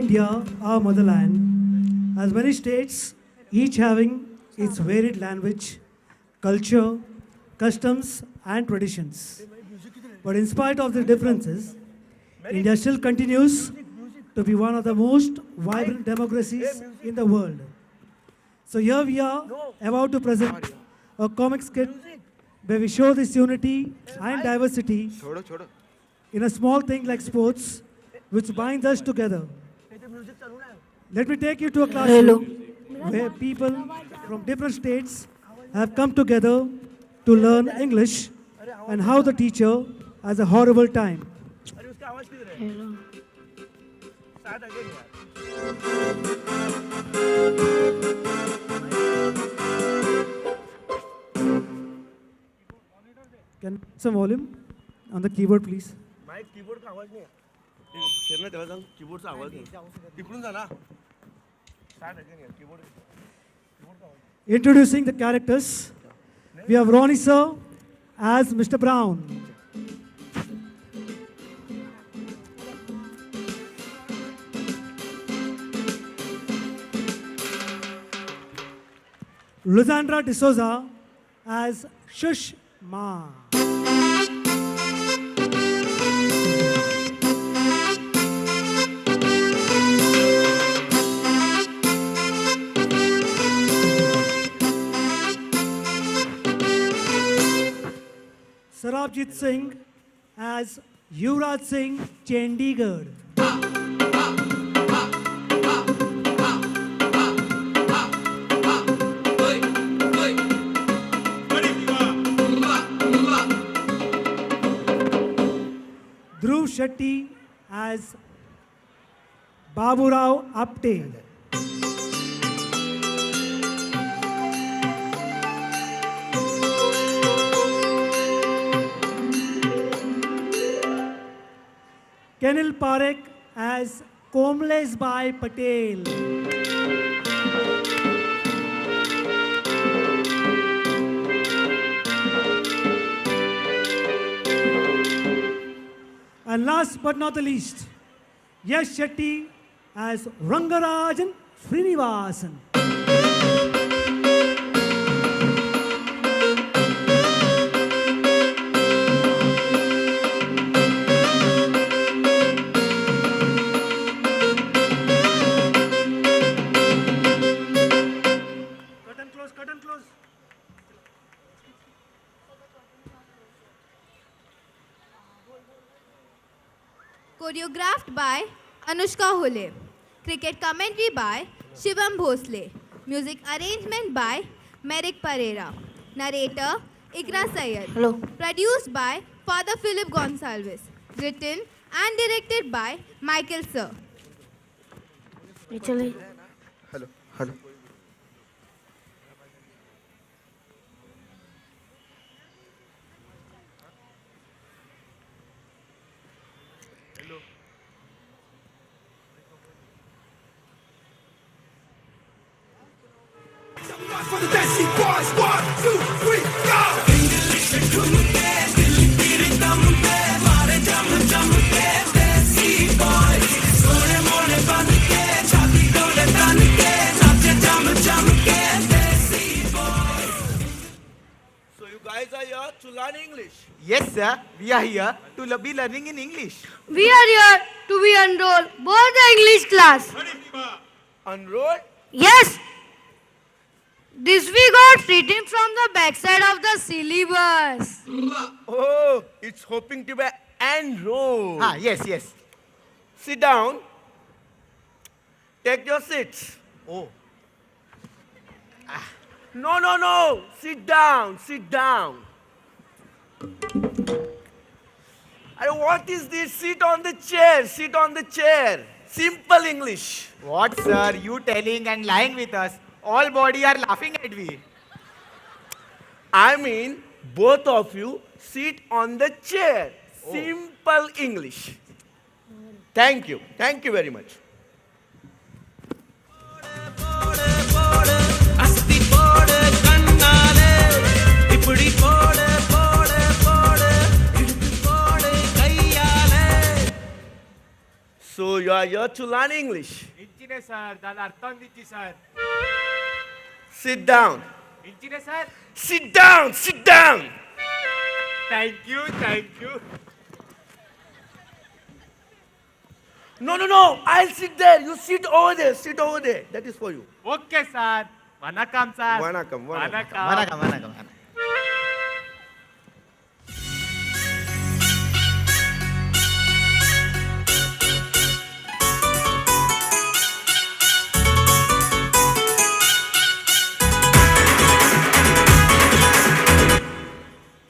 India, our motherland, has many states, each having its varied language, culture, customs, and traditions. But in spite of the differences, India still continues to be one of the most vibrant democracies in the world. So here we are about to present a comic skit where we show this unity and diversity in a small thing like sports, which binds us together. Let me take you to a classroom where people from different states have come together to learn English and how the teacher has a horrible time. Can some volume on the keyboard, please? Mic कीबोर्डचा आवाज नाही खेळणं तेव्हा सांग कीबोर्डचा आवाज नाही तिकडून जा ना start again keyboard Introducing the characters, we have Ronnie sir as Mr. Brown. Luzandra D'Souza as Shush Ma. Sarabjit Singh as Yuvraj Singh Chandigarh. Dhruv Shetty as Baburao Apte. Kenil Parekh as Komles Bhai Patel. And last but not the least, Yash Shetty as Rangarajan Srinivasan. Curtain close. Choreographed by Anushka Hole. Cricket commentary by Shivam Bhosle. Music arrangement by Merrick Pereira. Narrator Ikra Syed. Hello. Produced by Father Philip Gonsalves. Written and directed by Michael Sir. चले hello hello For the Desi Boys, 1, 2, 3, go! So you guys are here to learn English. Yes, sir. We are here to be learning in English. We are here to be enrolled both the English class. Enrolled? Yes. This we got written from the backside of the syllabus. Oh, it's hoping to be enrolled. Ah, yes. Sit down. Take your seats. Oh. No. Sit down. What is this? Sit on the chair. Simple English. What, sir? You telling and lying with us. All body are laughing at me. I mean, both of you sit on the chair. Oh. Simple English. Thank you very much. So you are here to learn English. ఇంచినే sir దాని అర్థం దిచ్చి sir Sit down. ఇంచినే sir Sit down. Sit down. Thank you No, no, no. I'll sit there. You sit over there. Sit over there. That is for you. Okay sir వనకం sir Vanakkam, vanakkam. వనకం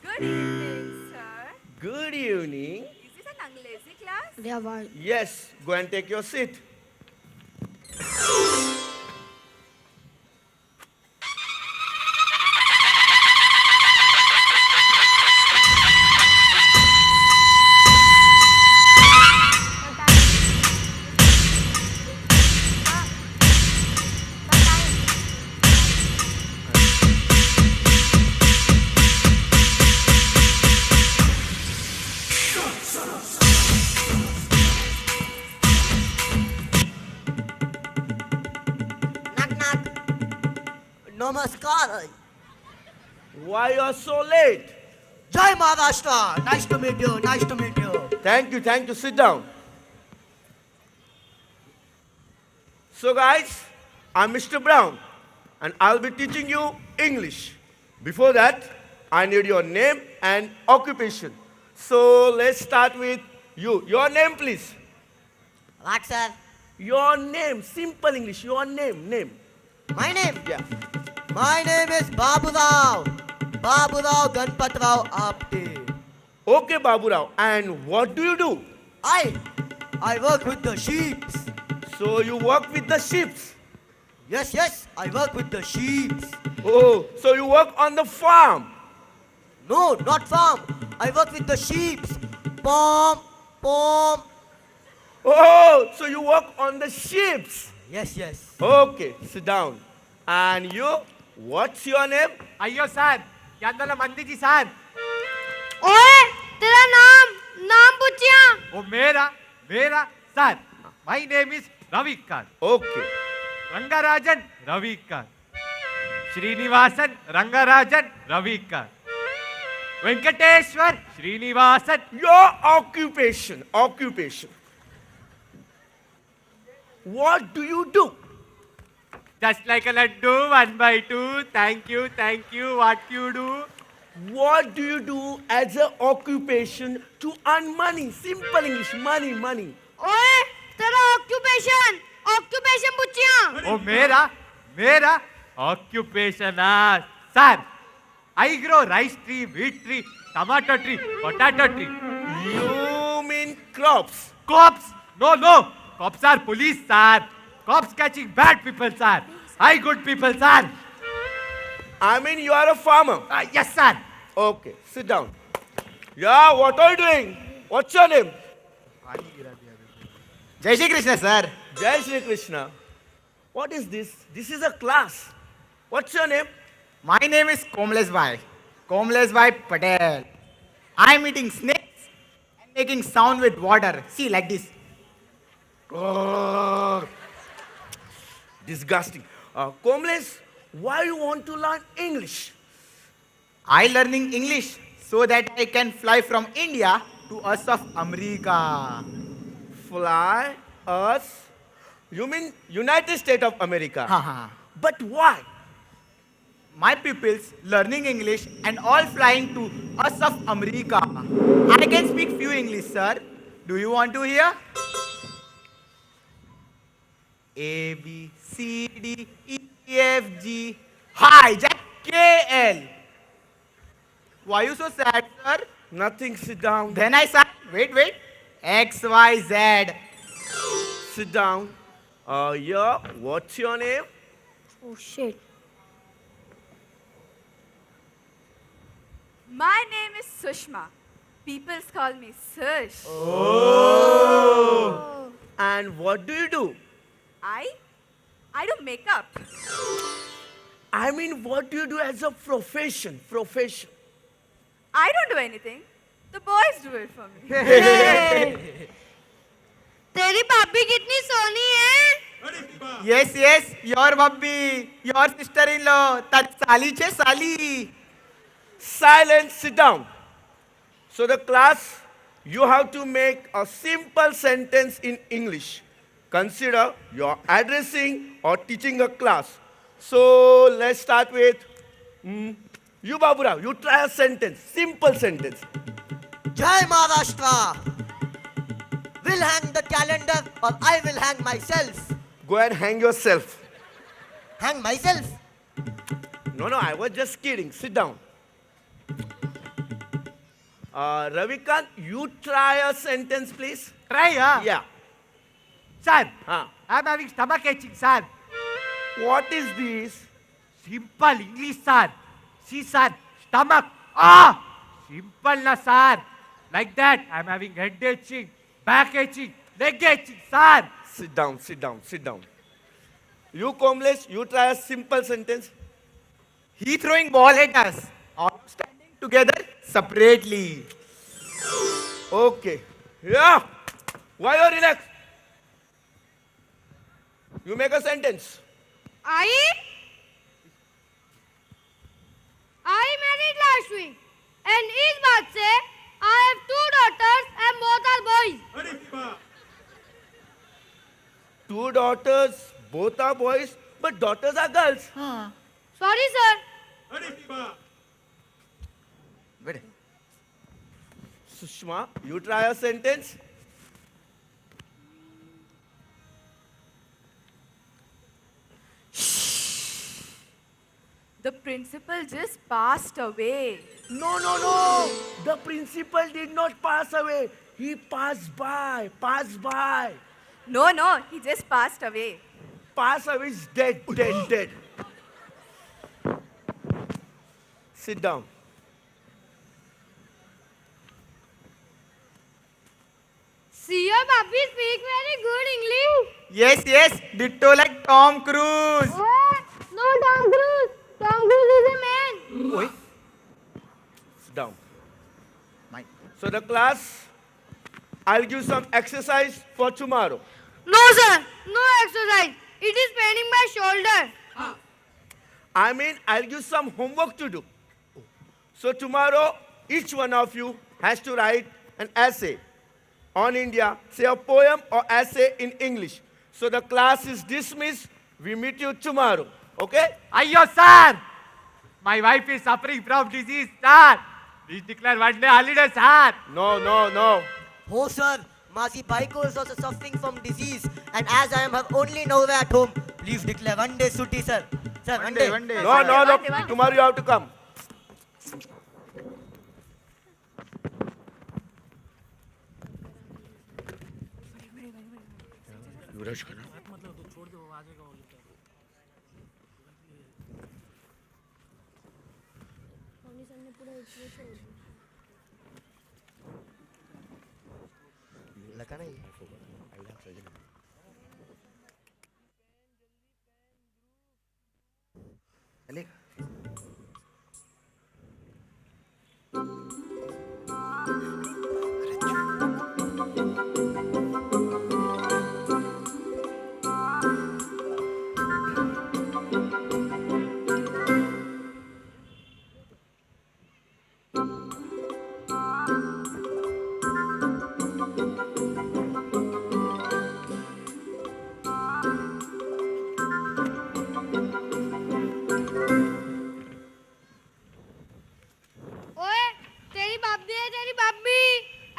Good evening, sir. Good evening. Is this an Anglesi class? Yes, go and take your seat. Namaskar. Why you are so late? Jai Maharashtra. Nice to meet you. Nice to meet you. Thank you, thank you. Sit down. So guys, I'm Mr. Brown and I'll be teaching you English. Before that, I need your name and occupation. So let's start with you. Your name, please. What, sir? Your name, simple English. Your name. My name? Yeah. My name is Babu Rao. Babu Rao Ganpat Rao Apte. Okay, Babu Rao. And what do you do? I work with the sheep. So you work with the sheep. Yes, I work with the sheep. Oh, so you work on the farm. No, not farm. I work with the sheep. Pom. Oh, so you work on the ships. Yes. Okay, sit down. And you, what's your name? అయ్యో sir ఎందల మందికి sir ओए तेरा नाम पूछिया ఓ మేరా sir my name is Ravikanth Okay. Rangarajan Ravikanth Srinivasan Rangarajan Ravikanth Venkateshwar Srinivasan Your occupation. What do you do? Just like a laddu 1/2 thank you what you do What do you do as an occupation to earn money? Simple English, money. ओए तेरा occupation पूछिया ఓ మేరా occupation sir I grow rice tree wheat tree tomato tree potato tree You mean crops? cops no cops are police sir cops catching bad people sir I good people sir I mean you are a farmer. yes sir Okay, sit down. Yeah, what are you doing? What's your name? Jai Shri Krishna sir Jai Shri Krishna. What is this? This is a class. What's your name? my name is Komlesh Bhai Patel I am eating snakes and making sound with water see like this Oh, disgusting. Komlesh, why you want to learn English? I learning English so that I can fly from India to us of America. Fly us? You mean United States of America? Haha. But why? My pupils learning English and all flying to us of America. I can speak few English, sir. Do you want to hear? A B C D E F G Hi Jack K L. Why you so sad, sir? Nothing, sit down. Then I said, wait. X Y Z. Sit down. Yeah, what's your name? Oh shit. My name is Sushma. People call me Sush. And what do you do? I do makeup. I mean, what do you do as a profession? I don't do anything. The boys do it for me. तेरी भाभी कितनी सोनी है? Yes, yes, your Babbi, your sister-in-law, that Sali che Sali. Silence, sit down. So the class, you have to make a simple sentence in English. Consider you're addressing or teaching a class. So let's start with you, Baburao. You try a sentence, simple sentence. Jai Maharashtra. Will hang the calendar or I will hang myself. Go and hang yourself. Hang myself? No, I was just kidding. Sit down. Ravikant, you try a sentence, please. Try, huh? Yeah. Sir, Huh. I'm having stomach itching, sir. What is this? Simple English, sir. See, sir, stomach. Ah! Simple na, sir. Like that, I'm having head itching, back itching, leg itching, sir. Sit down, sit down, sit down. You, Komlesh, you try a simple sentence. He throwing ball at us. All standing together separately. Okay. Yeah. Why you relax? You make a sentence. I married last week. And इस बात से I have 2 daughters and both are boys. 2 daughters, both are boys, but daughters are girls. Sorry, sir. Good. Sushma, you try a sentence. The principal just passed away. No. The principal did not pass away. He passed by. No, he just passed away. Pass away is dead. Sit down. See, your puppy speak very good English. Yes, ditto like Tom Cruise. What? No, Tom Cruise. Tom Cruise is a man. Oi. Sit down. Mine. So the class, I'll give some exercise for tomorrow. No, sir. No exercise. It is paining my shoulder. I mean, I'll give some homework to do. So tomorrow, each one of you has to write an essay on India, say a poem or essay in English. So the class is dismissed. We meet you tomorrow. Okay? Ayyo, sir. My wife is suffering from disease, sir. Please declare 1 day holiday, sir. No. Oh, sir. Masi Baiko is also suffering from disease. And as I am her only nowhere at home, please declare 1 day sutti, sir. Sir, one day. One day. No. One day. Tomorrow you have to come. लगा ना ये? Oye, तेरी भाभी है तेरी भाभी.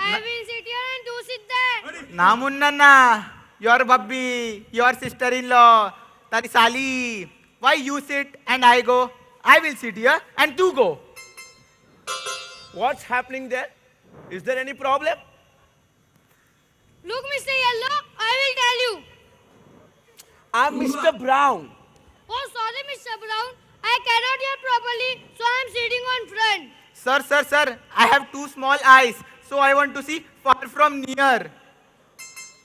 I will sit here and do sit there. Namunna, your Babbi, your sister-in-law, Tari Sali. Why you sit and I go? I will sit here and you go. What's happening there? Is there any problem? Look, Mr. Yellow, I will tell you. I'm Mr. Brown. Oh, sorry, Mr. Brown. I cannot hear properly, so I am sitting on front. Sir, I have 2 small eyes, so I want to see far from near.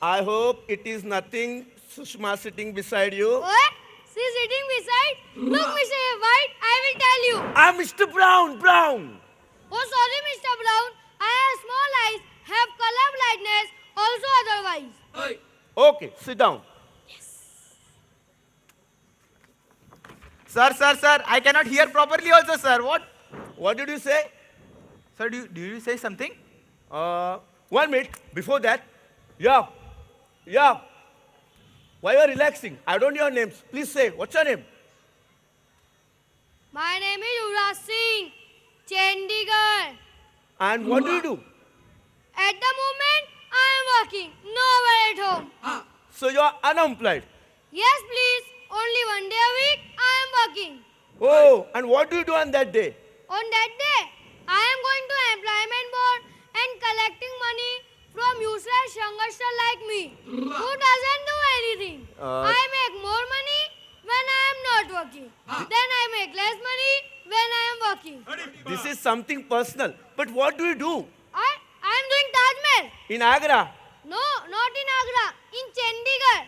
I hope it is nothing Sushma sitting beside you. Oye, she sitting beside. Look, Mr. White, I will tell you. I'm Mr. Brown. Oh, sorry, Mr. Brown. I have small eyes, have color blindness, also otherwise. Okay, sit down. Sir, I cannot hear properly also, sir. What did you say? Sir, did you say something? 1 minute. Before that, yeah. Why you are relaxing? I don't know your names. Please say, what's your name? My name is Yuvraj Singh, Chandigarh. And what do you do? At the moment, I am working, nowhere at home. So you are unemployed. Yes, please. Only 1 day a week, I am working. Oh, and what do you do on that day? On that day, I am going to employment board and collecting money from useless youngsters like me, who doesn't do anything. I make more money when I am not working. Then I make less money when I am working. This is something personal. But what do you do? I am doing Taj Mahal. In Agra? No, not in Agra, in Chandigarh.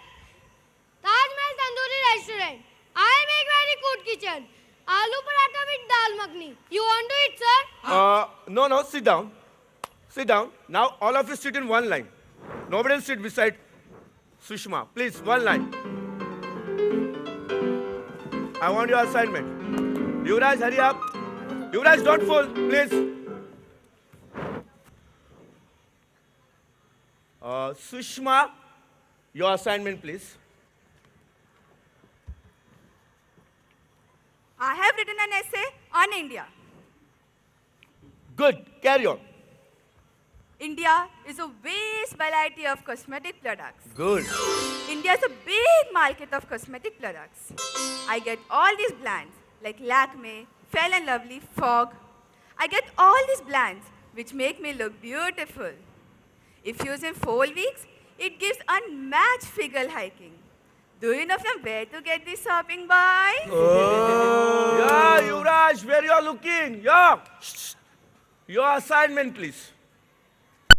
Taj Mahal Tandoori Restaurant. I make very good kitchen. Aloo paratha with dal makhni. You want to eat, sir? No, sit down. Sit down. Now all of you sit in one line. Nobody will sit beside Sushma. Please, one line. I want your assignment. Yuvraj, hurry up. Yuvraj, don't fall, please. Sushma, your assignment, please. I have written an essay on India. Good. Carry on. India is a vast variety of cosmetic products. Good. India is a big market of cosmetic products. I get all these brands like Lakme, Fair and Lovely, Fog. I get all these brands which make me look beautiful. If used in 4 weeks, it gives unmatched figure hiking. Do you know from where to get this shopping, boys? Yeah, Yuvraj, where you are looking? Yeah. Shh. Your assignment, please.